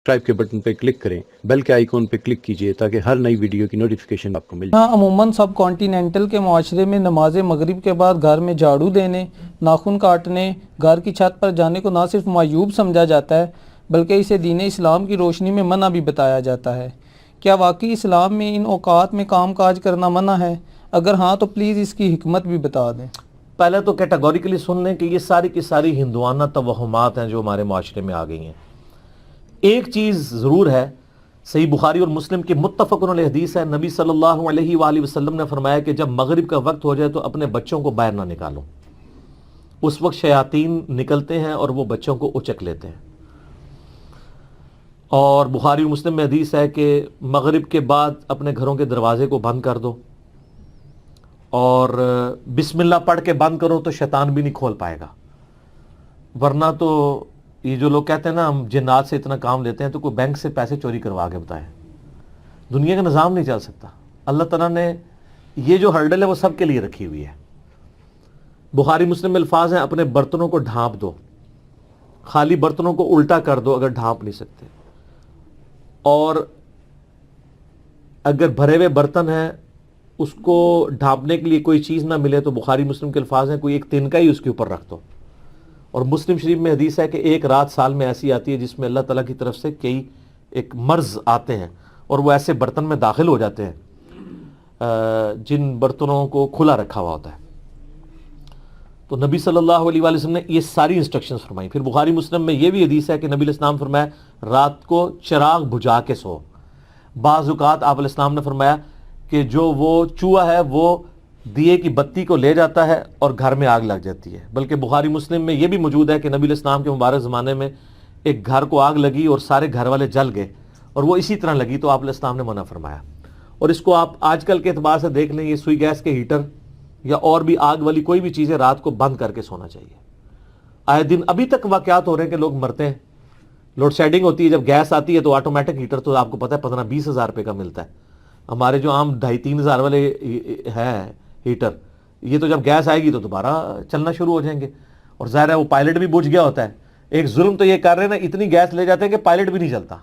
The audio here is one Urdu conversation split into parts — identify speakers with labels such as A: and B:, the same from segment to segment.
A: سبسکرائب کے بٹن پہ کلک کریں، بیل کے آئیکن پہ کلک کیجئے تاکہ ہر نئی ویڈیو کی نوٹیفیکیشن آپ کو مل جائے۔
B: یہاں عموماً سب کانٹیننٹل کے معاشرے میں نماز مغرب کے بعد گھر میں جھاڑو دینے، ناخن کاٹنے، گھر کی چھت پر جانے کو نہ صرف معیوب سمجھا جاتا ہے بلکہ اسے دین اسلام کی روشنی میں منع بھی بتایا جاتا ہے۔ کیا واقعی اسلام میں ان اوقات میں کام کاج کرنا منع ہے؟ اگر ہاں تو پلیز اس کی حکمت بھی بتا دیں۔
C: پہلے تو کیٹیگوریکلی سن لیں کہ یہ ساری کی ساری ہندوانہ توہمات ہیں جو ہمارے معاشرے میں آ گئی ہیں۔ ایک چیز ضرور ہے، صحیح بخاری اور مسلم کی متفق علیہ حدیث ہے، نبی صلی اللہ علیہ وآلہ وسلم نے فرمایا کہ جب مغرب کا وقت ہو جائے تو اپنے بچوں کو باہر نہ نکالو۔ اس وقت شیاطین نکلتے ہیں اور وہ بچوں کو اچک لیتے ہیں۔ اور بخاری و مسلم میں حدیث ہے کہ مغرب کے بعد اپنے گھروں کے دروازے کو بند کر دو اور بسم اللہ پڑھ کے بند کرو تو شیطان بھی نہیں کھول پائے گا، ورنہ تو یہ جو لوگ کہتے ہیں نا ہم جنات سے اتنا کام لیتے ہیں، تو کوئی بینک سے پیسے چوری کروا کے بتائیں، دنیا کا نظام نہیں چل سکتا۔ اللہ تعالیٰ نے یہ جو ہرڈل ہے وہ سب کے لیے رکھی ہوئی ہے۔ بخاری مسلم میں الفاظ ہیں، اپنے برتنوں کو ڈھانپ دو، خالی برتنوں کو الٹا کر دو اگر ڈھانپ نہیں سکتے، اور اگر بھرے ہوئے برتن ہیں اس کو ڈھانپنے کے لیے کوئی چیز نہ ملے تو بخاری مسلم کے الفاظ ہیں کوئی ایک تنکا ہی اس کے اوپر رکھ دو۔ اور مسلم شریف میں حدیث ہے کہ ایک رات سال میں ایسی آتی ہے جس میں اللہ تعالیٰ کی طرف سے کئی ایک مرض آتے ہیں اور وہ ایسے برتن میں داخل ہو جاتے ہیں جن برتنوں کو کھلا رکھا ہوا ہوتا ہے۔ تو نبی صلی اللہ علیہ وآلہ وسلم نے یہ ساری انسٹرکشنز فرمائی۔ پھر بخاری مسلم میں یہ بھی حدیث ہے کہ نبی علیہ السلام فرمایا رات کو چراغ بجھا کے سو۔ بعض اوقات آپ علیہ السلام نے فرمایا کہ جو وہ چوہا ہے وہ دیے کی بتی کو لے جاتا ہے اور گھر میں آگ لگ جاتی ہے۔ بلکہ بخاری مسلم میں یہ بھی موجود ہے کہ نبی علیہ السلام کے مبارک زمانے میں ایک گھر کو آگ لگی اور سارے گھر والے جل گئے اور وہ اسی طرح لگی، تو آپ علیہ السلام نے منع فرمایا۔ اور اس کو آپ آج کل کے اعتبار سے دیکھ لیں، یہ سوئی گیس کے ہیٹر یا اور بھی آگ والی کوئی بھی چیزیں رات کو بند کر کے سونا چاہیے۔ آئے دن ابھی تک واقعات ہو رہے ہیں کہ لوگ مرتے ہیں۔ لوڈ شیڈنگ ہوتی ہے، جب گیس آتی ہے تو آٹومیٹک ہیٹر تو آپ کو پتہ ہے 15-20 ہزار روپے کا ملتا ہے۔ ہمارے جو عام 2,500-3 ہزار والے ہیں ہیٹر، یہ تو جب گیس آئے گی تو دوبارہ چلنا شروع ہو جائیں گے، اور ظاہر ہے وہ پائلٹ بھی بجھ گیا ہوتا ہے۔ ایک ظلم تو یہ کر رہے ہیں نا، اتنی گیس لے جاتے ہیں کہ پائلٹ بھی نہیں جلتا۔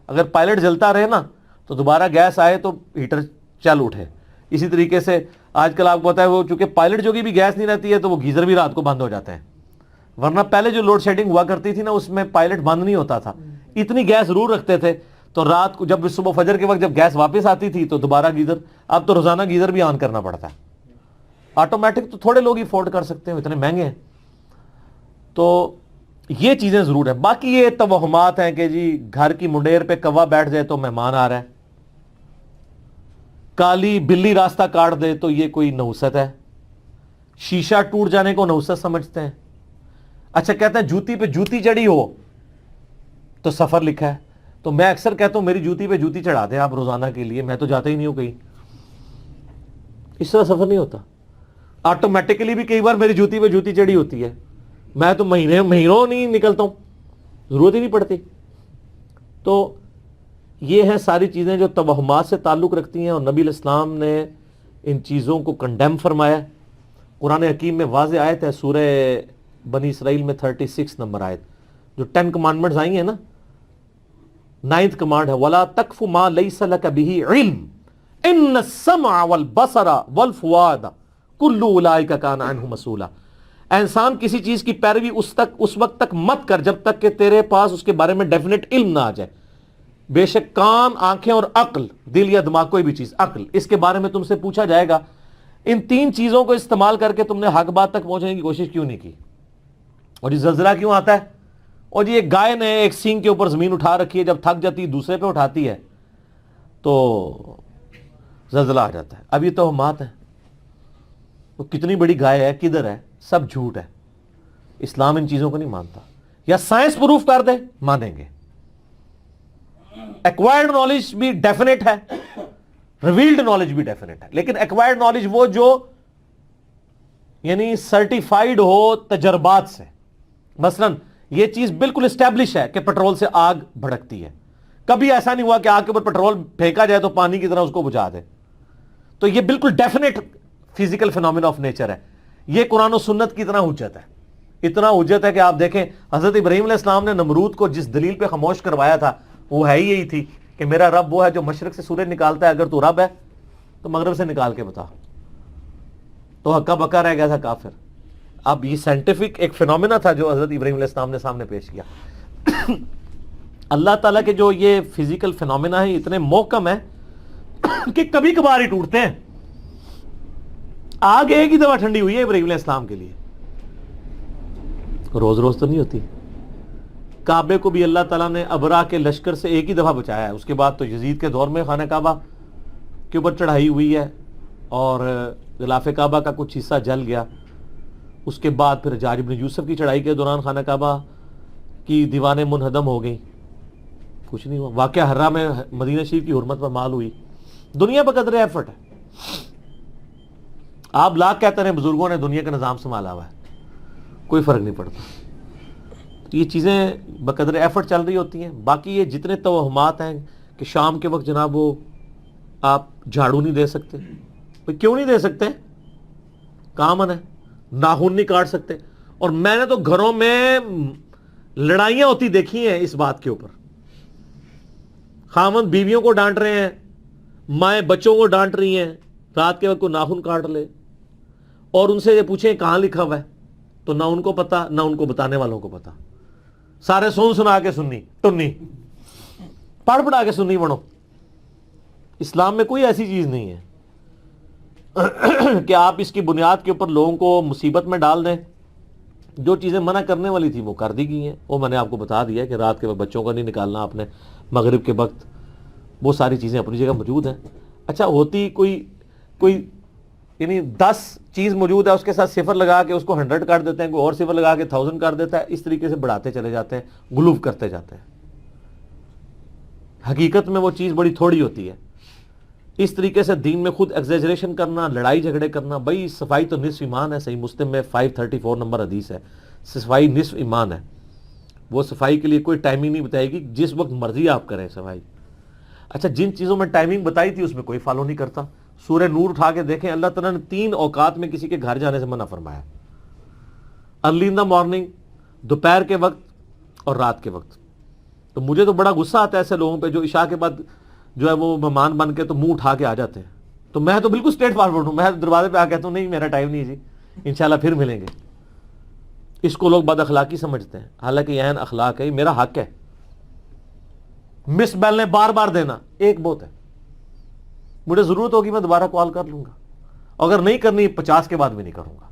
C: اگر پائلٹ جلتا رہے نا تو دوبارہ گیس آئے تو ہیٹر چل اٹھے۔ اسی طریقے سے آج کل آپ کو پتا ہے وہ چونکہ پائلٹ جو بھی گیس نہیں رہتی ہے تو وہ گیزر بھی رات کو بند ہو جاتے ہیں، ورنہ پہلے جو لوڈ شیڈنگ ہوا کرتی تھی نا اس میں پائلٹ بند نہیں ہوتا تھا، اتنی گیس ضرور رکھتے تھے، تو رات کو جب صبح فجر کے وقت جب گیس واپس آتی تھی تو دوبارہ گیزر، اب تو روزانہ گیزر بھی آن کرنا پڑتا ہے۔ آٹومیٹک تو تھوڑے لوگ ہی افورڈ کر سکتے ہیں، اتنے مہنگے ہیں۔ تو یہ چیزیں ضرور ہیں۔ باقی یہ توہمات ہیں کہ جی گھر کی منڈیر پہ کوا بیٹھ جائے تو مہمان آ رہا ہے، کالی بلی راستہ کاٹ دے تو یہ کوئی نحوست ہے، شیشہ ٹوٹ جانے کو نحوست سمجھتے ہیں۔ اچھا کہتے ہیں جوتی پہ جوتی چڑھی ہو تو سفر لکھا ہے، تو میں اکثر کہتا ہوں میری جوتی پہ جوتی چڑھا دیں آپ روزانہ کے لیے، میں تو جاتا ہی نہیں ہوں کہیں، اس طرح سفر نہیں ہوتا۔ آٹومیٹکلی بھی کئی بار میری جوتی پہ جوتی چڑھی ہوتی ہے، میں تو مہینوں نہیں نکلتا ہوں، ضرورت ہی نہیں پڑتی۔ تو یہ ہیں ساری چیزیں جو توہمات سے تعلق رکھتی ہیں، اور نبی علیہ السلام نے ان چیزوں کو کنڈیم فرمایا۔ قرآن حکیم میں واضح آیت ہے، سورہ بنی اسرائیل میں 36 نمبر آیت، جو 10 کمانڈمنٹس آئی ہیں نا، 9th کمانڈ ہے وَلَا تَقْفُ مَا لَيْسَ لَكَ بِهِ عِلْمٍ إِنَّ السَّمْعَ وَالْبَصَرَ وَالْفُؤَادَ كُلُّ أُولَٰئِكَ كَانَ عَنْهُ مَسْئُولًا۔ اے انسان کسی چیز کی پیروی اس وقت تک مت کر جب تک کہ تیرے پاس اس کے بارے میں ڈیفینیٹ علم نہ آ جائے۔ بے شک کان، آنکھیں اور عقل، دل یا دماغ کوئی بھی چیز، عقل، اس کے بارے میں تم سے پوچھا جائے گا۔ ان 3 چیزوں کو استعمال کر کے تم نے حق بات تک پہنچنے کی کوشش کیوں نہیں کی؟ اور یہ زلزلہ کیوں آتا ہے؟ اور یہ ایک گائے نے ایک سینگ کے اوپر زمین اٹھا رکھی ہے، جب تھک جاتی ہے دوسرے پہ اٹھاتی ہے تو زلزلہ آ جاتا ہے۔ اب یہ توہمات ہیں، وہ کتنی بڑی گائے ہے، کدھر ہے، سب جھوٹ ہے۔ اسلام ان چیزوں کو نہیں مانتا۔ یا سائنس پروف کر دے مانیں گے، ایکوائرڈ نالج بھی ڈیفینیٹ ہے، ریویلڈ نالج بھی ڈیفینیٹ ہے، لیکن ایکوائرڈ نالج وہ جو یعنی سرٹیفائیڈ ہو تجربات سے۔ مثلا یہ چیز بالکل اسٹیبلش ہے کہ پیٹرول سے آگ بھڑکتی ہے، کبھی ایسا نہیں ہوا کہ آگ کے اوپر پیٹرول پھینکا جائے تو پانی کی طرح اس کو بجھا دے، تو یہ بالکل definite physical phenomena of nature ہے۔ یہ قرآن و سنت کی اتنا حجت ہے، اتنا حجت ہے کہ آپ دیکھیں حضرت ابراہیم علیہ السلام نے نمرود کو جس دلیل پہ خاموش کروایا تھا وہ ہے ہی یہی تھی کہ میرا رب وہ ہے جو مشرق سے سورج نکالتا ہے، اگر تو رب ہے تو مغرب سے نکال کے بتا. تو ہکا بکا رہ گیا تھا کافر. اب یہ سائنٹیفک ایک فینومینا تھا جو حضرت ابراہیم علیہ السلام نے سامنے پیش کیا. اللہ تعالیٰ کے جو یہ فزیکل فینومینا ہے اتنے محکم ہیں کہ کبھی کبھار ہی ٹوٹتے ہیں. آگ ایک ہی دفعہ ٹھنڈی ہوئی ہے ابراہیم علیہ السلام کے لیے، روز روز تو نہیں ہوتی. کعبے کو بھی اللہ تعالیٰ نے ابرا کے لشکر سے ایک ہی دفعہ بچایا ہے. اس کے بعد تو یزید کے دور میں خانہ کعبہ کے اوپر چڑھائی ہوئی ہے اور غلاف کعبہ کا کچھ حصہ جل گیا. اس کے بعد پھر حجاج بن یوسف کی چڑھائی کے دوران خانہ کعبہ کی دیوانیں منہدم ہو گئیں، کچھ نہیں ہوا. واقعہ حرہ میں مدینہ شریف کی حرمت پر مال ہوئی. دنیا بقدر ایفرٹ ہے. آپ لاکھ کہتے ہیں بزرگوں نے دنیا کا نظام سنبھالا ہوا ہے، کوئی فرق نہیں پڑتا. یہ چیزیں بقدر ایفرٹ چل رہی ہوتی ہیں. باقی یہ جتنے توہمات ہیں کہ شام کے وقت جناب وہ آپ جھاڑو نہیں دے سکتے، کیوں نہیں دے سکتے؟ کامن ہے. ناخن نہیں کاٹ سکتے. اور میں نے تو گھروں میں لڑائیاں ہوتی دیکھی ہیں اس بات کے اوپر. خاوند بیویوں کو ڈانٹ رہے ہیں، مائیں بچوں کو ڈانٹ رہی ہیں رات کے وقت کو ناخن کاٹ لے، اور ان سے یہ پوچھیں کہاں لکھا ہوا ہے تو نہ ان کو پتا نہ ان کو بتانے والوں کو پتا. سارے سنا کے سنی ٹنی پڑھ پڑھا کے سنی بنو. اسلام میں کوئی ایسی چیز نہیں ہے کہ آپ اس کی بنیاد کے اوپر لوگوں کو مصیبت میں ڈال دیں. جو چیزیں منع کرنے والی تھی وہ کر دی گئی ہیں. وہ میں نے آپ کو بتا دیا کہ رات کے وقت بچوں کو نہیں نکالنا آپ نے، مغرب کے وقت، وہ ساری چیزیں اپنی جگہ موجود ہیں. اچھا ہوتی کوئی یعنی 10 چیز موجود ہے، اس کے ساتھ صفر لگا کے اس کو 100 کر دیتے ہیں، کوئی اور صفر لگا کے 1000 کر دیتا ہے. اس طریقے سے بڑھاتے چلے جاتے ہیں، غلوف کرتے جاتے ہیں. حقیقت میں وہ چیز بڑی تھوڑی ہوتی ہے. اس طریقے سے دین میں خود ایگزیجریشن کرنا، لڑائی جھگڑے کرنا. بھائی صفائی تو نصف ایمان ہے. صحیح مسلم میں 534 نمبر حدیث ہے، صفائی نصف ایمان ہے. وہ صفائی کے لیے کوئی ٹائمنگ نہیں بتائے گی، جس وقت مرضی آپ کریں صفائی. اچھا جن چیزوں میں ٹائمنگ بتائی تھی اس میں کوئی فالو نہیں کرتا. سورہ نور اٹھا کے دیکھیں، اللہ تعالیٰ نے 3 اوقات میں کسی کے گھر جانے سے منع فرمایا. ارلی ان دا مارننگ، دوپہر کے وقت اور رات کے وقت. تو مجھے تو بڑا غصہ آتا ہے ایسے لوگوں پہ جو عشاء کے بعد جو ہے وہ مہمان بن کے تو منہ اٹھا کے آ جاتے ہیں. تو میں تو بالکل اسٹریٹ فارورڈ ہوں. میں دروازے پہ آ کہتا ہوں نہیں میرا ٹائم نہیں جی، انشاءاللہ پھر ملیں گے. اس کو لوگ بد اخلاقی سمجھتے ہیں، حالانکہ یہ عین اخلاق ہے، یہ میرا حق ہے. مس بیل نے بار بار دینا ایک بہت ہے. مجھے ضرورت ہوگی میں دوبارہ کال کر لوں گا، اگر نہیں کرنی 50 کے بعد بھی نہیں کروں گا.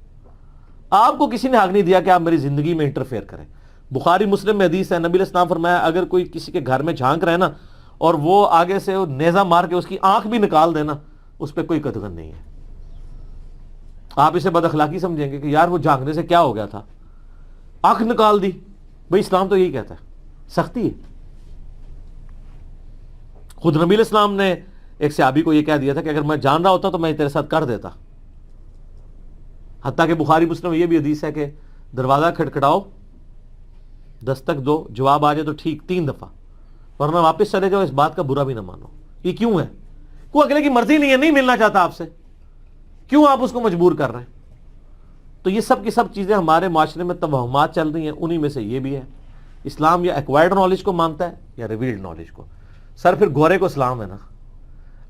C: آپ کو کسی نے حق نہیں دیا کہ آپ میری زندگی میں انٹرفیئر کریں. بخاری مسلم میں حدیث ہے، نبی علیہ السلام فرمایا اگر کوئی کسی کے گھر میں جھانک رہے نا اور وہ آگے سے نیزہ مار کے اس کی آنکھ بھی نکال دینا، اس پہ کوئی قدغن نہیں ہے. آپ اسے بد اخلاقی سمجھیں گے کہ یار وہ جھانکنے سے کیا ہو گیا تھا، آنکھ نکال دی. بھئی اسلام تو یہی کہتا ہے، سختی ہے. خود نبی علیہ السلام نے ایک صحابی کو یہ کہہ دیا تھا کہ اگر میں جان رہا ہوتا تو میں تیرے ساتھ کر دیتا. حتیٰ کہ بخاری مسلم میں یہ بھی حدیث ہے کہ دروازہ کھٹکھٹاؤ، دستک دو، جواب آ جائے تو ٹھیک 3 دفعہ، ورنہ واپس چلے جاؤ. اس بات کا برا بھی نہ مانو. یہ کیوں ہے؟ کوئی اگلے کی مرضی نہیں ہے، نہیں ملنا چاہتا آپ سے، کیوں آپ اس کو مجبور کر رہے ہیں؟ تو یہ سب کی سب چیزیں ہمارے معاشرے میں توہمات چل رہی ہیں. انہی میں سے یہ بھی ہے. اسلام یا ایکوائرڈ نالج کو مانتا ہے یا ریویلڈ نالج کو. سر پھر گورے کو اسلام ہے نا.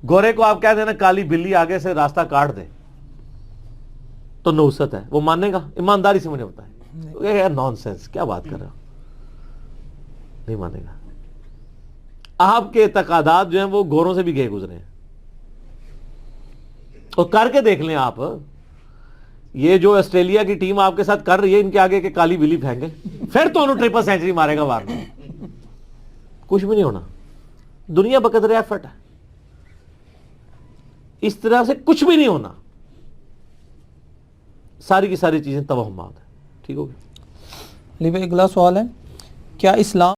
C: گورے کو آپ کہہ دینا کالی بلی آگے سے راستہ کاٹ دے تو نوست ہے، وہ مانے گا؟ ایمانداری سے مجھے بتائیں. نان سینس، کیا بات کر رہے ہو؟ نہیں مانے گا. آپ کے اعتقادات جو ہیں وہ گوروں سے بھی گئے گزرے ہیں. اور کر کے دیکھ لیں آپ، یہ جو آسٹریلیا کی ٹیم آپ کے ساتھ کر رہی ہے، ان کے آگے کہ کالی بلی پھینکے پھر تو انہوں 3 سینچری مارے گا وارنا. کچھ بھی نہیں ہونا. دنیا بقدر ایفرٹ ہے. اس طرح سے کچھ بھی نہیں ہونا. ساری کی ساری چیزیں توہمات ہیں. ٹھیک ہو گیا؟
B: لیے اگلا سوال ہے، کیا اسلام